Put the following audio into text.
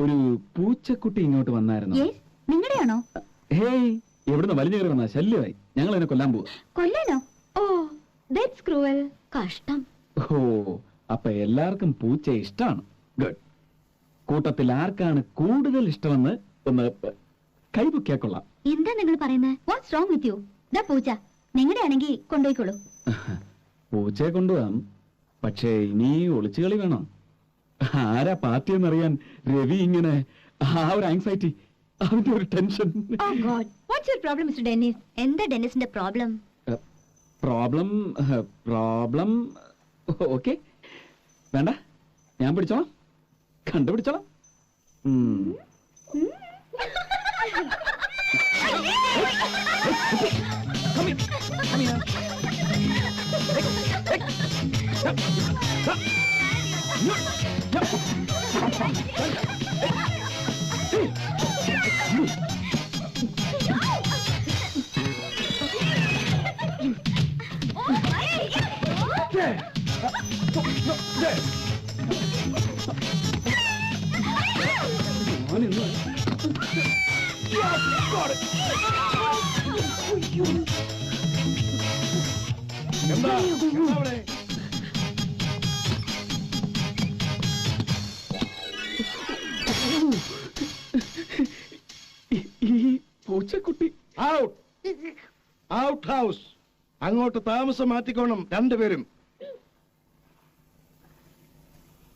ഒരു പൂച്ചക്കുട്ടി ഇങ്ങോട്ട് വന്നായിരുന്നു. നിങ്ങളുടെയാണോ? ഹേയ്, എവിടുന്ന് വലിഞ്ഞു കയറി വന്നാ ശല്യമായി. ഞങ്ങൾ അതിനെ കൊല്ലാൻ പോവാ. കൊല്ലാനോ? ഓ, ദാറ്റ്സ് ക്രൂവൽ. കഷ്ടം. ഓ, അപ്പൊ എല്ലാവർക്കും പൂച്ചയെ ഇഷ്ടമാണ്. ഗുഡ്. കൂട്ടത്തിൽ ആർക്കാണ് കൂടുതൽ ഇഷ്ടമെന്ന് ഒന്ന് കൈപൊക്കിയാ കൊള്ളാം. എന്താ നിങ്ങൾ പറയുന്നത്? What's wrong with you? ദാ പൂച്ച നിങ്ങളുടെ ആണെങ്കിൽ കൊണ്ടുപോയിക്കോളൂ. പൂച്ചയെ കൊണ്ടുപോകാം, പക്ഷേ ഇനി ഒളിച്ചുകളി വേണം. ആരാ പാർട്ടി എന്നറിയാൻ രവി ഇങ്ങനെ ആ ഒരു ആങ്സൈറ്റി, അവന്റെ ഒരു tension. Oh God, what's your problem Mister Dennis? എന്താ ഡെന്നിസിന്റെ പ്രോബ്ലം? പ്രോബ്ലം ഓക്കെ, വേണ്ട, ഞാൻ പിടിച്ചോളാം, കണ്ടുപിടിച്ചോളാം. ഈ പൂച്ചക്കുട്ടി ഔട്ട് ഹൗസ്. അങ്ങോട്ട് താമസം മാറ്റിക്കോണം രണ്ടുപേരും.